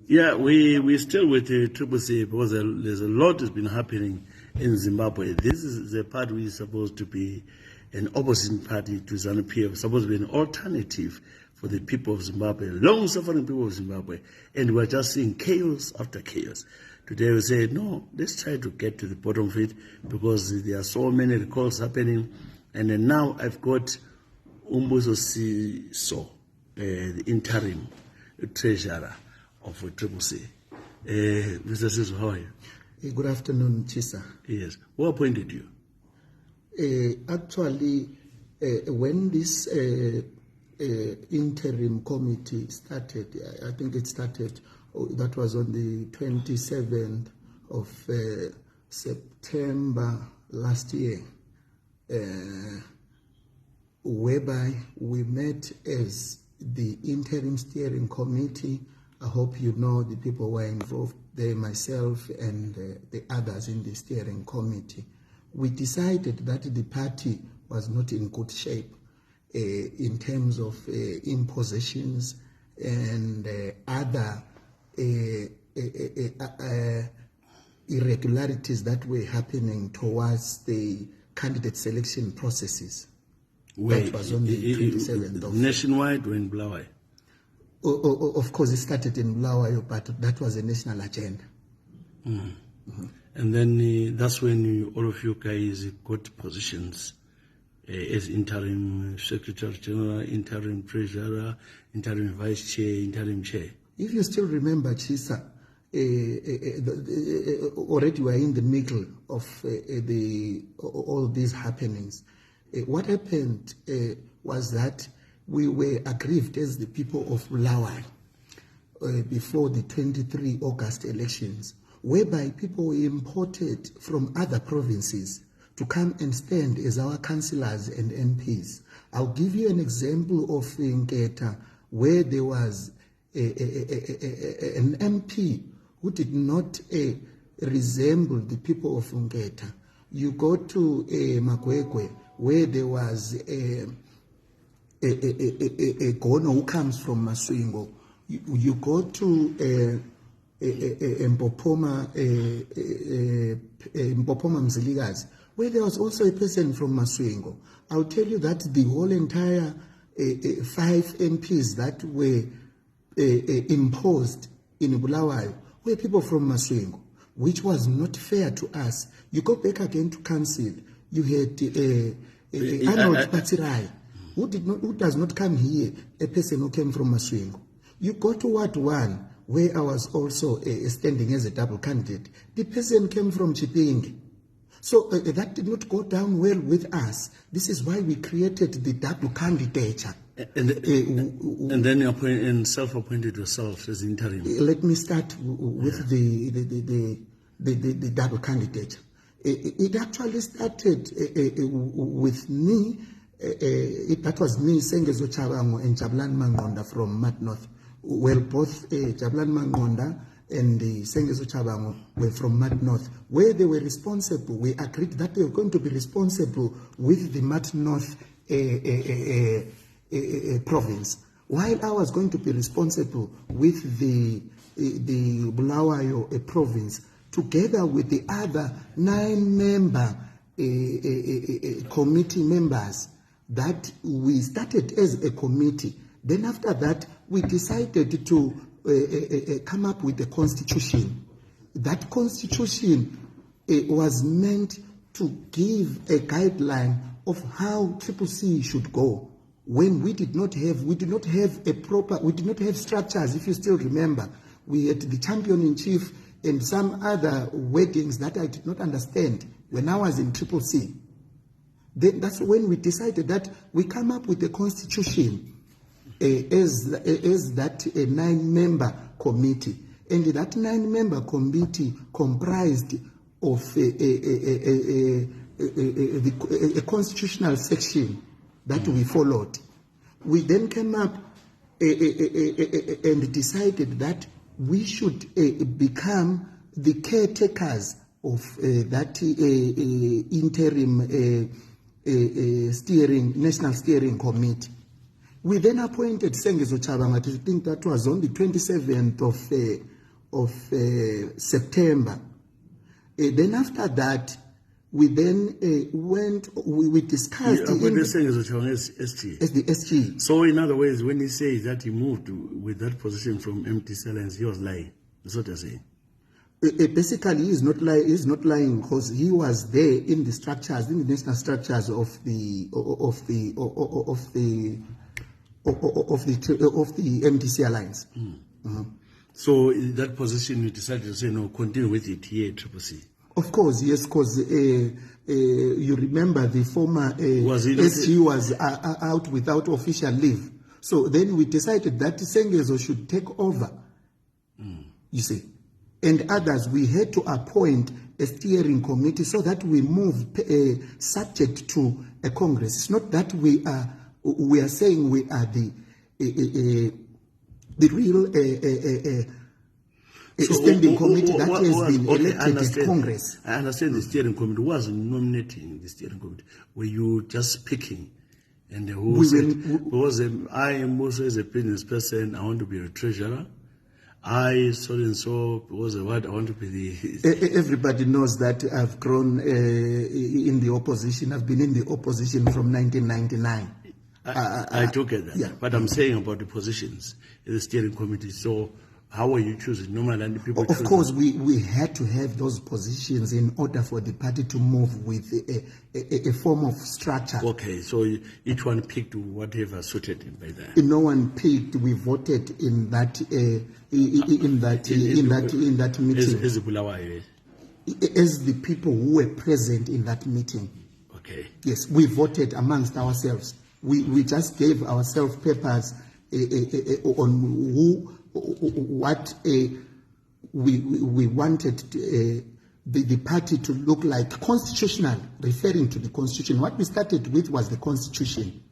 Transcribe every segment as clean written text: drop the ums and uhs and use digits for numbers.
Yeah, we're still with the CCC because there's a lot that's been happening in Zimbabwe. This is the part which is supposed to be an opposite party to ZANU-PF, supposed to be an alternative for the people of Zimbabwe, long-suffering people of Zimbabwe. And we're just seeing chaos after chaos. Today we say, no, let's try to get to the bottom of it because there are so many recalls happening. And then now I've got Umbuzo Siso, the interim treasurer of CCC. Mr. Siso, how are you? Good afternoon, Chisa. Yes. Who appointed you? Actually, when this interim committee started, I think it started, that was on the 27th of September last year, whereby we met as the interim steering committee. I hope you know the people who were involved there, myself and the others in the steering committee. We decided that the party was not in good shape in terms of impositions and other irregularities that were happening towards the candidate selection processes. Wait, that was on the 27th of nationwide or in Blaawai? Of course, it started in Blaawai, but that was a national agenda. Mm. Mm-hmm. And then that's when all of you guys got positions as interim secretary general, interim treasurer, interim vice chair, interim chair. If you still remember, Chisa, already we are in the middle of all these happenings. What happened was that we were aggrieved as the people of Blaawai before the 23 August elections, whereby people were imported from other provinces to come and stand as our councillors and MPs. I'll give you an example of Nketa, where there was an MP who did not resemble the people of Nketa. You go to Makwekwe, where there was a Gono who comes from Maswingo. You go to Mpopoma Mziligazi, where there was also a person from Maswingo. I'll tell you that the whole entire 5 MPs that were imposed in Bulawayo were people from Maswingo, which was not fair to us. You go back again to council, you had Arnold Patirai, who does not come here, a person who came from Maswingo. You go to Ward 1, where I was also standing as a double candidate. The person came from Chipingi. So that did not go down well with us. This is why we created the double candidature. And then you self-appointed yourself as interim. Let me start with the double candidature. It actually started with me. That was me, Sengezo Tshabangu and Tshabangu Mangonda from Mad North. Well, both Tshabangu Mangonda and Sengezo Tshabangu were from Mad North, where they were responsible. We agreed that they were going to be responsible with the Mad North province, while I was going to be responsible with the Bulawayo province, together with the other 9-member committee members that we started as a committee. Then after that, we decided to come up with a constitution. That constitution was meant to give a guideline of how CCC should go. When we did not have structures. If you still remember, we had the champion-in-chief and some other wordings that I did not understand when I was in CCC. Then that's when we decided that we come up with a constitution as that 9-member committee. And that 9-member committee comprised of a constitutional section that we followed. We then came up and decided that we should become the caretakers of that interim national steering committee. We then appointed Sengezo Tshabangu. I think that was on the 27th of September. Then after that, we then we discussed What they're saying is SG. as the SG. So in other words, when he says that he moved with that position from empty silence, he was lying. That's what you're saying. Basically, he's not lying because he was there in the structures, in the national structures of the MDC alliance. So in that position, you decided to say no, continue with it here, CCC. Of course, yes, because you remember the former SG was out without official leave. So then we decided that Sengezo should take over. You see. And others, we had to appoint a steering committee so that we move subject to a Congress. It's not that we are saying we are the real standing committee that has been elected at Congress. I understand the steering committee was nominating the steering committee. Were you just picking? And who I am also as a business person, I want to be a treasurer. I so and so was a word. I want to be the. Everybody knows that I've grown in the opposition. I've been in the opposition from 1999. I do get that, yeah. But I'm saying about the positions in the steering committee. So how are you choosing? Normally, people. Of course, we had to have those positions in order for the party to move with a form of structure. Okay, so each one picked whatever suited him by that. No one picked. We voted in that meeting as the people who were present in that meeting. Okay. Yes, we voted amongst ourselves. We just gave ourselves papers on what we wanted the party to look like, constitutional, referring to the constitution. What we started with was the constitution.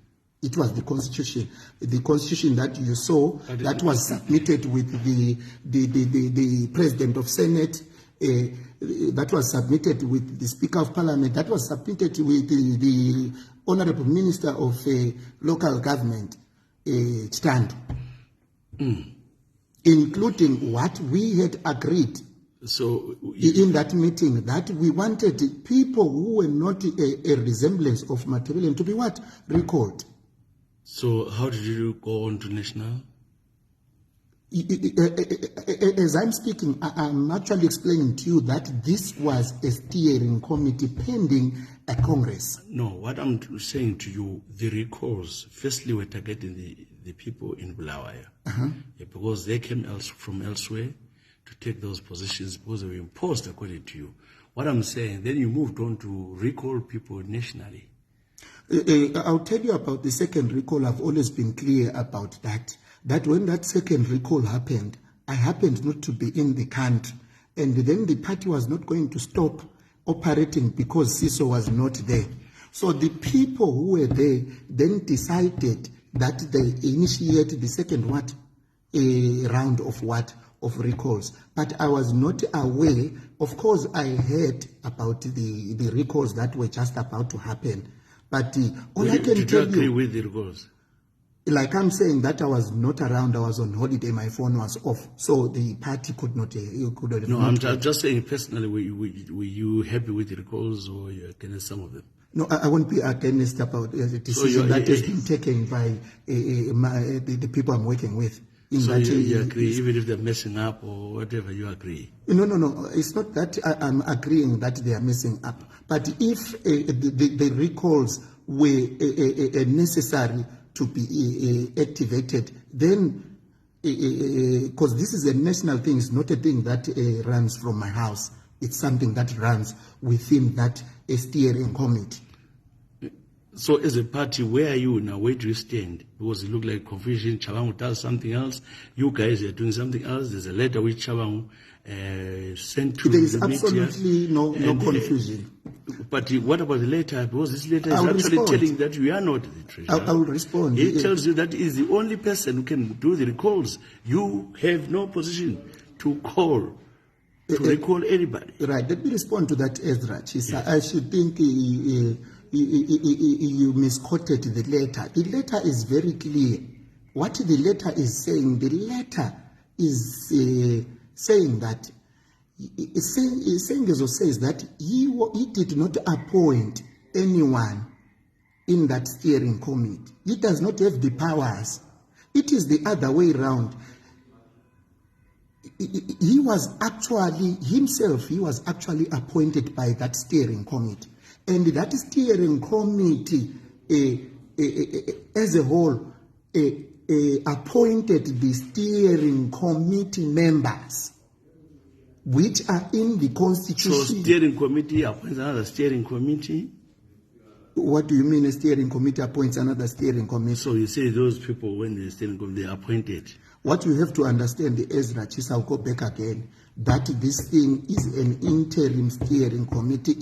It was the constitution that you saw, that was submitted with the president of Senate, that was submitted with the Speaker of Parliament, that was submitted with the Honorable Minister of Local Government, Tshabangu. Including what we had agreed in that meeting, that we wanted people who were not a resemblance of Matabeleland to be what? Recalled. So how did you go on to national? As I'm speaking, I'm actually explaining to you that this was a steering committee pending a Congress. No, what I'm saying to you, the recalls, firstly, were targeting the people in Bulawayo. Because they came from elsewhere to take those positions because they were imposed according to you. What I'm saying, then you moved on to recall people nationally. I'll tell you about the second recall. I've always been clear about that. That when that second recall happened, I happened not to be in the country. And then the party was not going to stop operating because CISO was not there. So the people who were there then decided that they initiate the second round of recalls. But I was not aware. Of course, I heard about the recalls that were just about to happen. But all I can tell you... Did you agree with the recalls? Like I'm saying that I was not around, I was on holiday, my phone was off, so the party could not. No, I'm just saying personally, were you happy with the recalls or you against some of them? No, I won't be against about the decision that has been taken by the people I'm working with. So you agree, even if they're messing up or whatever, you agree? No. It's not that I'm agreeing that they are messing up. But if the recalls were necessary to be activated, then, because this is a national thing, it's not a thing that runs from my house. It's something that runs within that steering committee. So as a party, where are you now? Where do you stand? Because it looked like confusion. Tshabangu does something else. You guys are doing something else. There's a letter which Tshabangu sent to the media. There is absolutely no confusion. But what about the letter? Because this letter is actually telling that you are not the treasurer. I will respond. It tells you that is the only person who can do the recalls. You have no position to call, to recall anybody. Right. Let me respond to that, Ezra. Yes. I should think you misquoted the letter. The letter is very clear. What the letter is saying, the letter is saying that Sengezo says that he did not appoint anyone in that steering committee. He does not have the powers. It is the other way around. He was actually appointed by that steering committee. And that steering committee as a whole appointed the steering committee members, which are in the constitution. So steering committee appoints another steering committee? What do you mean a steering committee appoints another steering committee? So you say those people, when the steering committee, they are appointed. What you have to understand, Ezra Chisa, I'll go back again, that this thing is an interim steering committee.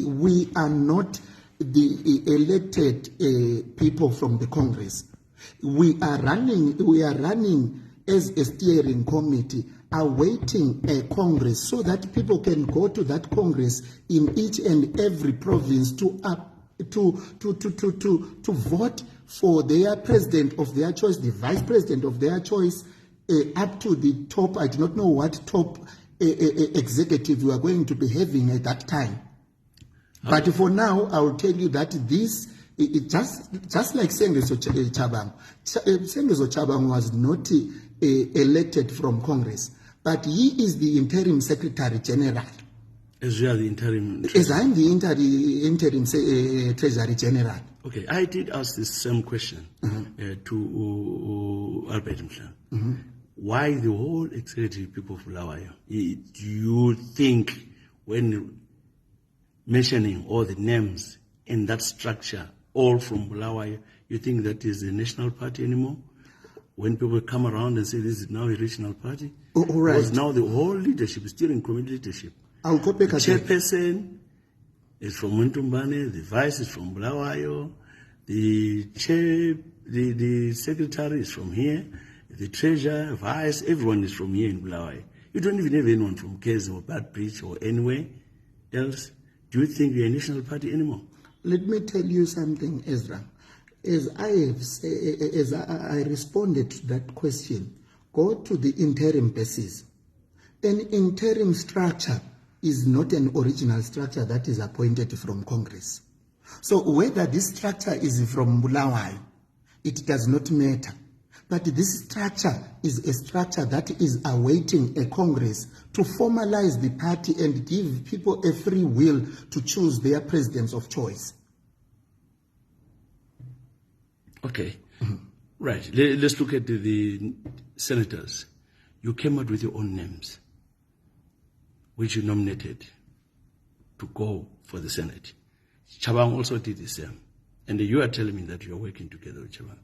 We are not the elected people from the Congress. We are running as a steering committee, awaiting a Congress so that people can go to that Congress in each and every province to vote for their president of their choice, the vice president of their choice, up to the top. I do not know what top executive we are going to be having at that time. But for now, I will tell you that this, just like Sengezo Tshabangu. Sengezo Tshabangu was not elected from Congress, but he is the interim secretary general. As you are the interim. As I am the interim treasury general. Okay, I did ask this same question to Albert Mhla. Why the whole executive people of Bulawayo? Do you think when mentioning all the names in that structure, all from Bulawayo, you think that is a national party anymore? When people come around and say this is now a regional party? All right. Because now the whole leadership, steering committee leadership, I'll go back the chairperson is from Muntumbane, the vice is from Bulawayo, the secretary is from here, the treasurer, vice, everyone is from here in Bulawayo. You don't even have anyone from Kez or Bad Bridge or anywhere else. Do you think we're a national party anymore? Let me tell you something, Ezra. As I responded to that question, go to the interim basis. An interim structure is not an original structure that is appointed from Congress. So whether this structure is from Bulawayo, it does not matter. But this structure is a structure that is awaiting a Congress to formalize the party and give people a free will to choose their presidents of choice. Okay. Right. Let's look at the senators. You came out with your own names, which you nominated to go for the Senate. Tshabangu also did the same. And you are telling me that you are working together with Tshabangu.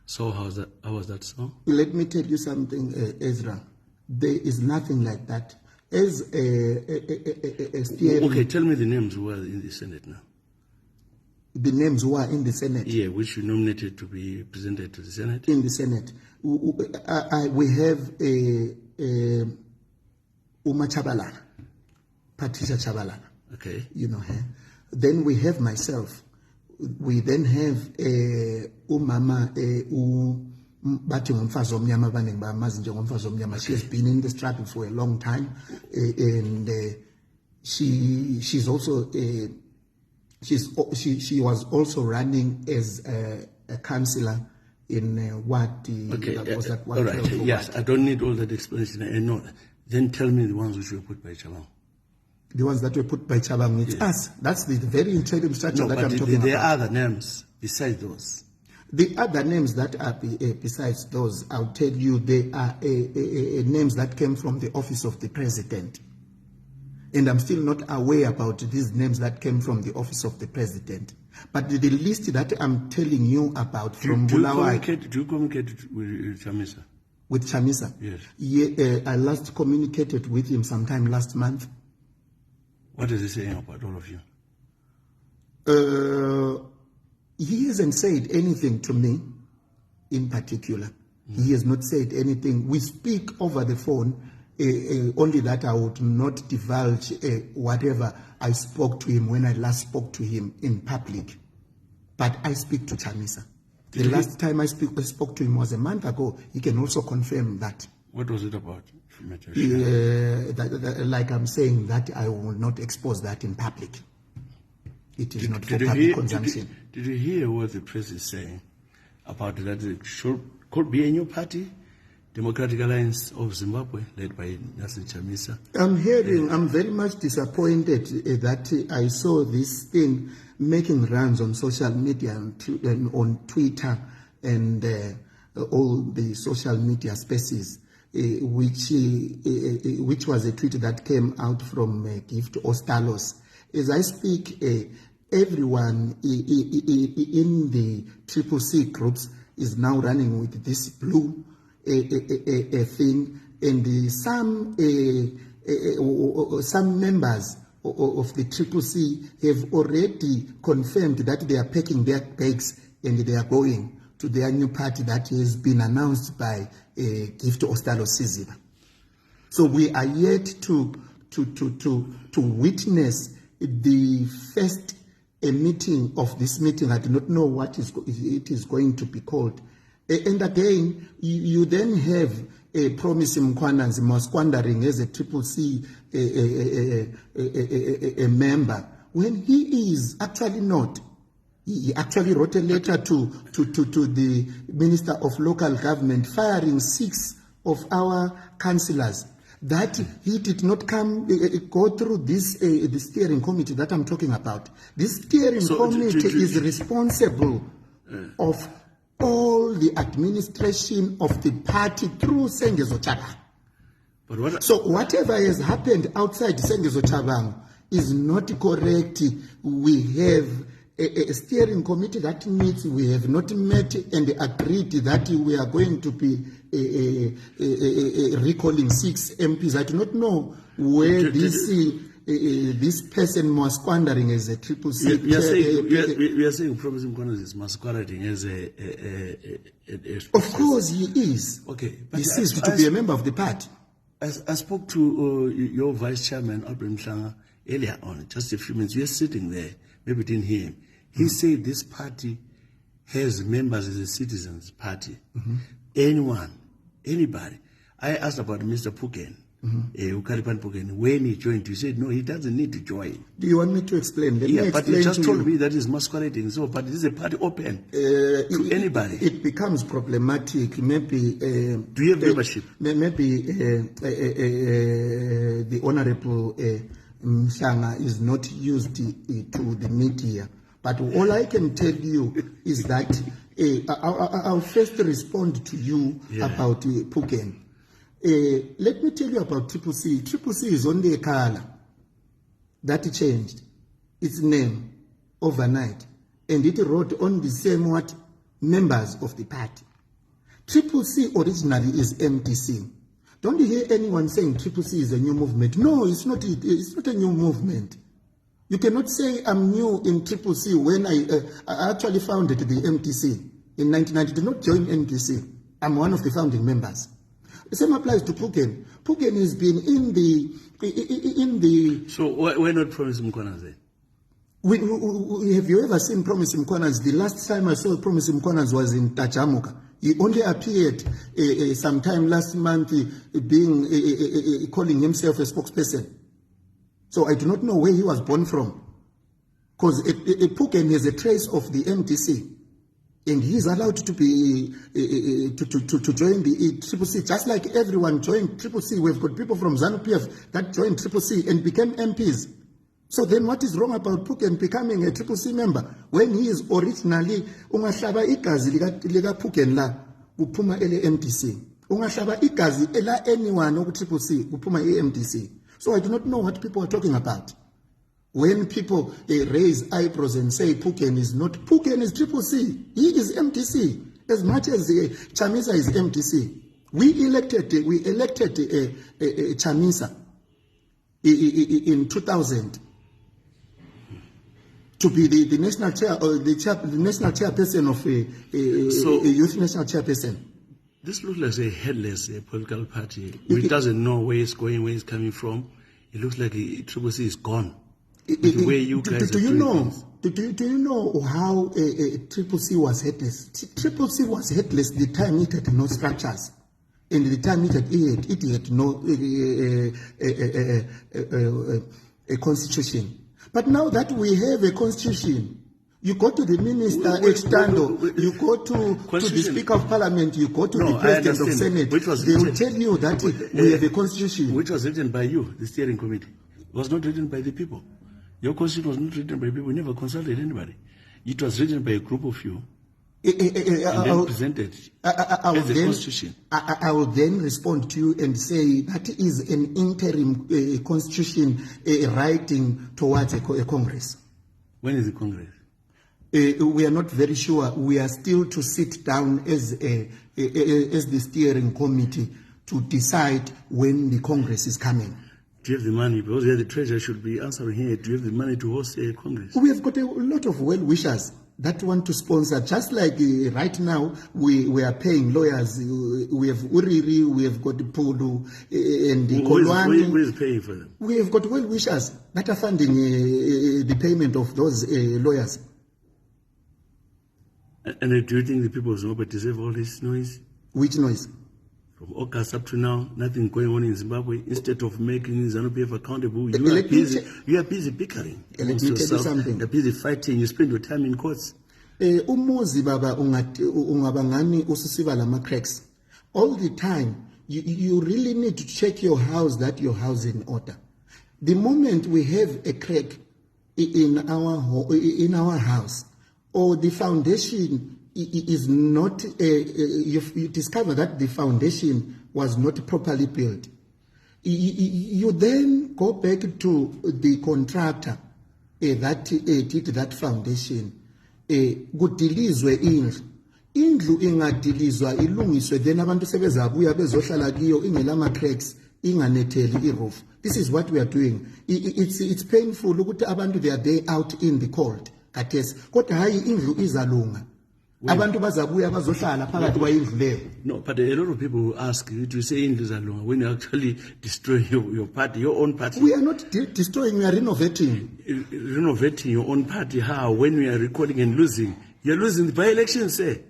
So how was that so? Let me tell you something, Ezra. There is nothing like that. As a steering... Okay, tell me the names who are in the Senate now. The names who are in the Senate? Yeah, which you nominated to be presented to the Senate? In the Senate. We have Uma Tshabalala, Patricia Tshabalala. Okay. You know her. Then we have myself. We then have Umama bathi ngomfazi omnyama abaningi bamazi njengomfazi omnyama. She has been in the struggle for a long time, and she's also she was also running as a councillor in what was that one? All right. Yes, I don't need all that explanation. I know. Then tell me the ones which were put by Tshabangu. The ones that were put by Tshabangu. It's us. That's the very interim structure that I'm talking about. There are other names besides those. The other names that are besides those, I'll tell you, they are names that came from the office of the president. And I'm still not aware about these names that came from the office of the president. But the list that I'm telling you about from Bulawayo... Do you communicate with Chamisa? With Chamisa? Yes. Yeah, I last communicated with him sometime last month. What is he saying about all of you? He hasn't said anything to me in particular. He has not said anything. We speak over the phone, only that I would not divulge whatever I spoke to him when I last spoke to him in public. But I speak to Chamisa. The last time I spoke to him was a month ago. He can also confirm that. What was it about? like I'm saying, that I will not expose that in public. It is not for public consumption. Did you hear what the press is saying about that? It could be a new party, Democratic Alliance of Zimbabwe, led by Nelson Chamisa. I'm very much disappointed that I saw this thing making runs on social media and on Twitter and all the social media spaces, which was a tweet that came out from Gift Ostalos. As I speak, everyone in the CCC groups is now running with this blue thing, and some members of the CCC have already confirmed that they are packing their bags and they are going to their new party that has been announced by Gift Ostalos Siziba. So we are yet to witness the first meeting of this meeting. I do not know what it is going to be called. And again, you then have Promise Mkwananzi squandering as a CCC a member when he is actually not. He actually wrote a letter to the Minister of Local Government, firing 6 of our councillors. That he did not go through this the steering committee that I'm talking about. This steering committee is responsible of all the administration of the party through Sengezo Tshabangu. So whatever has happened outside Sengezo Tshabangu is not correct. We have a steering committee that meets. We have not met and agreed that we are going to be recalling 6 MPs. I do not know where this person was squandering as a CCC. We are saying Promise Mkwananzi is masquerading as a of course he is. Okay, but he ceased to be a member of the party. I spoke to your vice chairman, Albert Mhlanga, earlier on, just a few minutes. We are sitting there, maybe didn't hear him. He said this party has members as a citizens party. Anybody. I asked about Mr. Puken, Ukaripan Puken, when he joined. You said, no, he doesn't need to join. Do you want me to explain? Let me explain. But you just told me that is masquerading. So, but this is a party open to anybody. It becomes problematic. Maybe. Do you have membership? Maybe the Honorable Mhlanga is not used to the media. But all I can tell you is that I'll first respond to you about Puken. Let me tell you about CCC. CCC is only a color that changed its name overnight, and it wrote on the same members of the party. CCC originally is MTC. Don't you hear anyone saying CCC is a new movement? No, it's not. It's not a new movement. You cannot say I'm new in CCC when I actually founded the MTC in 1990. Did not join MTC. I'm one of the founding members. The same applies to Puken. Puken has been in the. So why not Promise Mkwananzi? Have you ever seen Promise Mkwananzi? The last time I saw Promise Mkwananzi was in Tshabangu. He only appeared sometime last month, calling himself a spokesperson. So I do not know where he was born from, because Puken has a trace of the MTC, and he is allowed to be to join the CCC, just like everyone joined CCC. We've got people from ZANU-PF that joined CCC and became MPs. So then, what is wrong about Puken becoming a CCC member when he is originally ungahlaba igazi lika Puken la uphuma ele MTC, ungahlaba igazi ela anyone oku CCC uphuma MTC. So I do not know what people are talking about. When people raise eyebrows and say Puken is not, Puken is CCC. He is MTC. As much as Chamisa is MTC. We elected Chamisa in 2000 to be the national chair or the national chairperson of a youth national chairperson. This looks like a headless political party. It doesn't know where it's going, where it's coming from. It looks like CCC is gone. The way you guys do you know how CCC was headless? CCC was headless the time it had no structures. And the time it had no a constitution. But now that we have a constitution, you go to the minister extando, you go to the Speaker of Parliament, you go to the President of Senate, they will tell you that we have a constitution. Which was written by you, the steering committee. It was not written by the people. Your constitution was not written by people. We never consulted anybody. It was written by a group of you. And then presented as a constitution. I will then respond to you and say that is an interim constitution writing towards a Congress. When is the Congress? We are not very sure. We are still to sit down as the steering committee to decide when the Congress is coming. Do you have the money? Because the treasurer should be answering here. Do you have the money to host a Congress? We have got a lot of well-wishers that want to sponsor. Just like right now, we are paying lawyers. We have Uriri, we have got Pulu, and Kolwani. Who is paying for them? We have got well-wishers that are funding the payment of those lawyers. And do you think the people of Zimbabwe deserve all this noise? Which noise? From August up to now, nothing going on in Zimbabwe. Instead of making ZANU-PF accountable, you are busy bickering. Let me tell you something. You're busy fighting. You spend your time in courts. Umuzi baba ungabangani usisiba lama cracks. All the time, you really need to check your house that your house is in order. The moment we have a crack in our house, or the foundation is not, you discover that the foundation was not properly built, you then go back to the contractor that did that foundation. Kudilizwe indlu ingadilizwa ilungiswe, then abantu sebezabuya bezohlala kiyo ingelama cracks inganetheli iroof. This is what we are doing. It's painful ukuthi abantu they are there out in the cold. Kathesi kodwa hayi indlu izalunga. Abantu bazabuya bazohlala phakathi kwayindlu leyo. No, but a lot of people will ask you to say indlu izalunga when you actually destroy your party, your own party. We are not destroying, we are renovating. Renovating your own party. How? When we are recording and losing. You're losing the by-elections, say.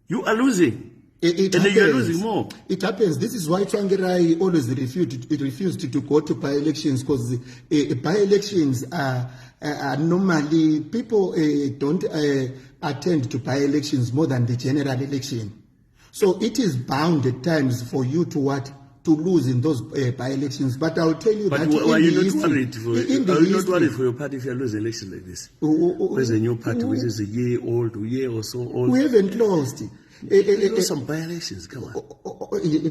You are losing. And then you are losing more. It happens. This is why Tsvangirai always refused to go to by-elections, because by-elections are normally, people don't attend to by-elections more than the general election. So it is bound at times for you to lose in those by-elections. But I'll tell you that. But are you not worried for your party if you lose elections like this? There's a new party which is a year or so old. We haven't lost. Some by-elections, come on.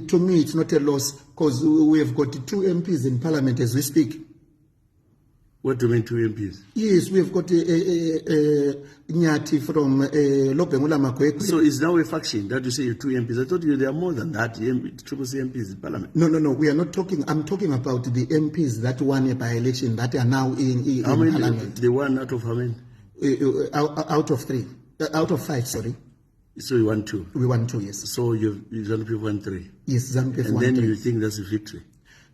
To me, it's not a loss, because we have got 2 MPs in Parliament as we speak. What do you mean 2 MPs? Yes, we have got Nyati from Lobengula Makwekwe. So it's now a faction that you say you're 2 MPs. I thought there are more than that, CCC MPs in Parliament. No, we are not talking. I'm talking about the MPs that won a by-election that are now in Parliament. The one out of how many? Out of 3. Out of 5, sorry. So you won 2? We won 2, yes. So ZANU-PF won 3? Yes, ZANU-PF won 3. And then you think that's a victory?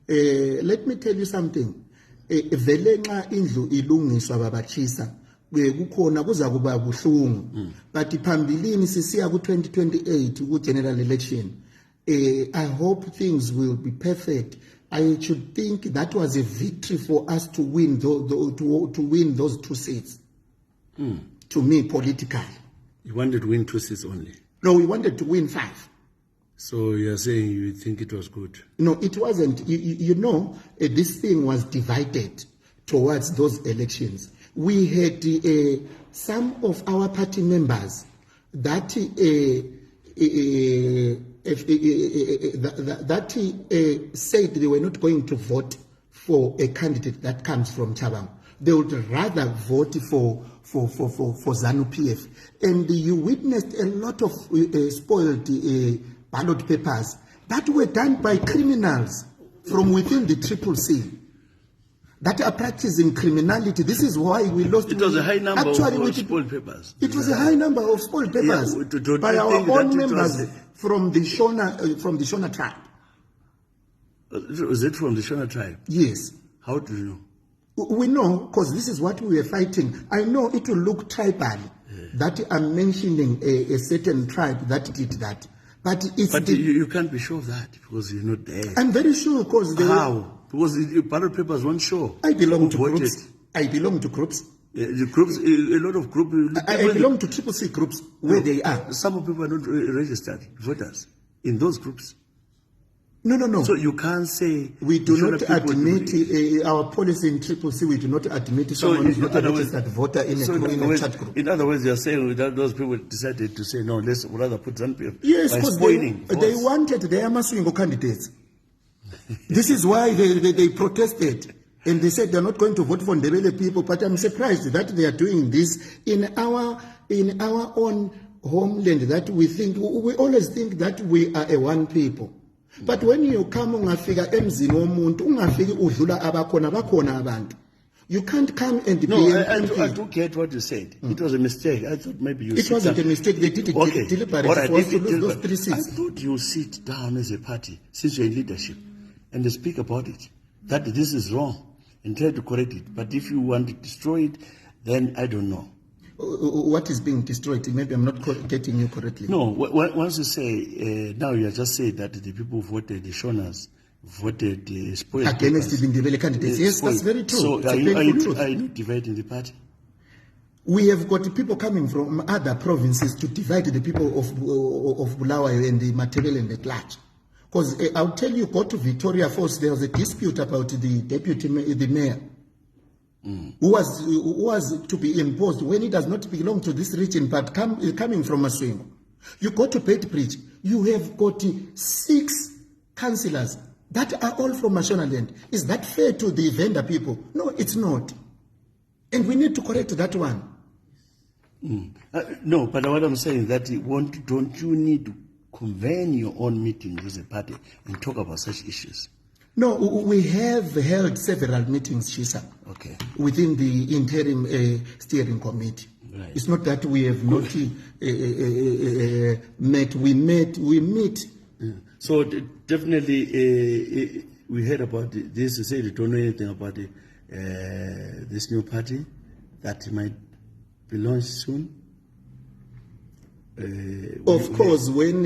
Let me tell you something. Vele nxa indlu ilungiswa babachisa kukhona kuza kuba buhlungu, but phambilini sisiya ku 2028 ku general election. I hope things will be perfect. I should think that was a victory for us to win to win those 2 seats. To me, politically. You wanted to win 2 seats only? No, we wanted to win 5. So you're saying you think it was good? No, it wasn't. You know, this thing was divided towards those elections. We had some of our party members that said they were not going to vote for a candidate that comes from Tshabangu. They would rather vote for ZANU-PF. And you witnessed a lot of spoiled ballot papers that were done by criminals from within the CCC that are practicing criminality. This is why we lost. It was a high number of spoiled papers. It was a high number of spoiled papers by our own members from the Shona tribe. Was it from the Shona tribe? Yes. How do you know? We know because this is what we were fighting. I know it will look tribal that I'm mentioning a certain tribe that did that. But it's But you can't be sure of that because you're not there. I'm very sure because How? Because the ballot papers won't show. I belong who to voted. groups. I belong to groups. The groups, a lot of groups. I belong to CCC groups where they are. Some of people are not registered voters in those groups. No. So you can't say We do not people admit our policy in CCC. We do not admit someone who is not a registered voter in a chat group. In other words, you are saying that those people decided to say no. Let's rather put ZANU-PF Yes, by because spoiling they votes. wanted their Maswingo candidates. This is why they protested. And they said they're not going to vote for Ndebele people. But I'm surprised that they are doing this in our own homeland. That we always think that we are a one people. But when you come ungafika emzini womuntu ungafiki udlula abakhona abantu. You can't come and be I do get what you said. It was a mistake. I thought maybe you. It wasn't a mistake. They did it deliberately All right, for us to lose those 3 seats. I thought you sit down as a party, since you're in leadership, and they speak about it. That this is wrong, and try to correct it. But if you want to destroy it, then I don't know. What is being destroyed? Maybe I'm not getting you correctly. No, once you say, now you are just saying that the people who voted, the Shoners, voted spoiled Against papers. the Ndebele candidates. Yes, Spoiled. that's very true. So It's a are painful truth. you dividing the party? We have got people coming from other provinces to divide the people of Bulawayo and the Matebele and the Clutch. Because I'll tell you, go to Victoria Falls, there was a dispute about the mayor. Who was to be imposed when he does not belong to this region but coming from Maswingo. You go to Bedbridge, you have got 6 councillors that are all from Mashonaland. Is that fair to the vendor people? No, it's not. And we need to correct that one. No, but what I'm saying is that don't you need to convene your own meetings as a party and talk about such issues? No, we have held several meetings, Shisa, Okay. within the interim steering committee. Right. It's not that we have not met. We meet. So definitely, we heard about this. You say you don't know anything about this new party that might be launched soon. Of course, when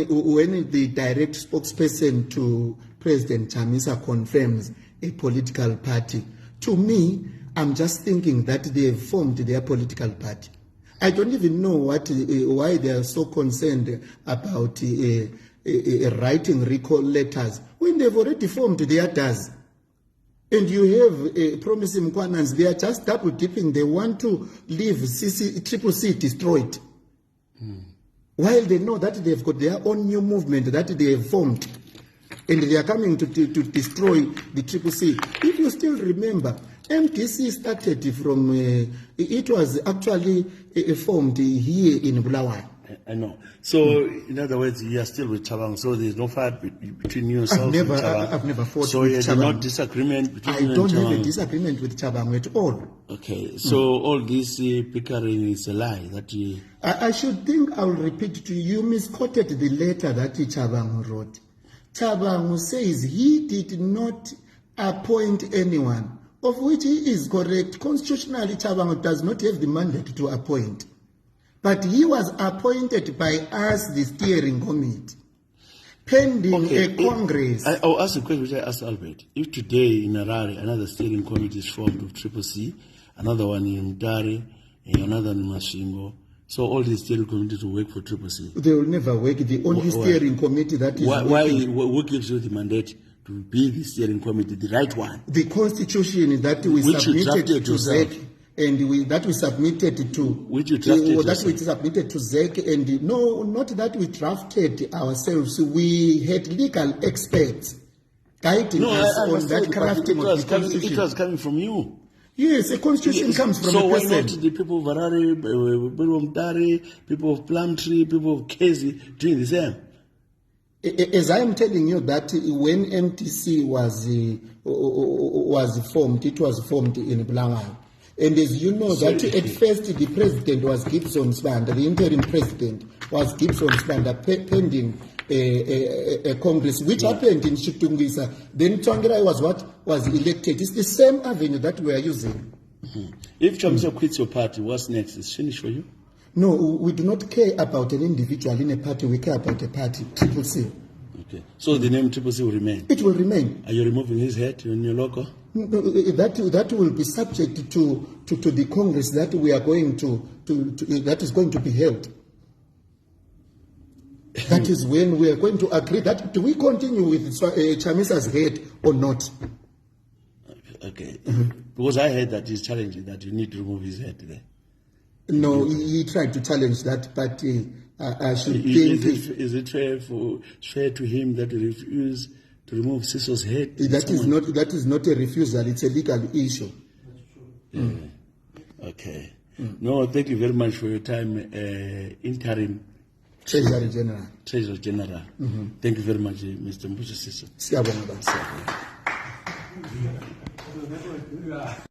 the direct spokesperson to President Chamisa confirms a political party, to me, I'm just thinking that they have formed their political party. I don't even know why they are so concerned about writing recall letters when they've already formed the others. And you have promising Mkwanans, they are just double dipping. They want to leave CCC destroyed. While they know that they've got their own new movement that they have formed, and they are coming to destroy the CCC. If you still remember, MDC started from, it was actually formed here in Bulawayo. I know. So, in other words, you are still with Tshabangu, so there's no fight between you yourself and Tshabangu. I've never fought so with there's Tshabangu. no disagreement between you I and don't have a Tshabangu. disagreement with Tshabangu at all. Okay, so all this bickering is a lie that you... I should think I'll repeat to you. You misquoted the letter that Tshabangu wrote. Tshabangu says he did not appoint anyone, of which he is correct. Constitutionally, Tshabangu does not have the mandate to appoint. But he was appointed by us, the steering committee, pending a Congress. I'll ask a question which I asked Albert. If today in Harare another steering committee is formed of CCC, another one in Mutare, and another in Masvingo, so all these steering committees will work for CCC. They will never work. The only steering committee that is what gives you the mandate to be the steering committee, the right one? The constitution that we submitted to ZEC, and that we submitted to which you drafted that we submitted to ZEC, and no, not that we drafted ourselves. We had legal experts guiding us on that crafting of the constitution. It was coming from you. Yes, a constitution comes from so a person. So why not the people of Harare, people of Mutare, people of Plumtree, people of Kezi doing the same? As I am telling you that when MTC was formed, it was formed in Bulawayo. And as you know, that at first the president was Gibson Sibanda, the interim president was Gibson Sibanda, pending a Congress, which happened in Chitungisa. Then Tsvangirai was elected. It's the same avenue that we are using. If Chamisa quits your party, what's next? It's finished for you? No, we do not care about an individual in a party. We care about a party, CCC. Okay. So the name CCC will remain. It will remain. Are you removing his head in your logo? That will be subject to the Congress that we are going that is going to be held. That is when we are going to agree that do we continue with Chamisa's head or not. Okay. Because I heard that he's challenging that you need to remove his head there. No, he tried to challenge that, but I should think... Is it fair to him that he refused to remove Siso's head? That is not a refusal, it's a legal issue. Yeah. Okay. No, thank you very much for your time, Interim Treasury General. Treasury General. Thank you very much, Mr. Mbusi Siso. Siyabonga.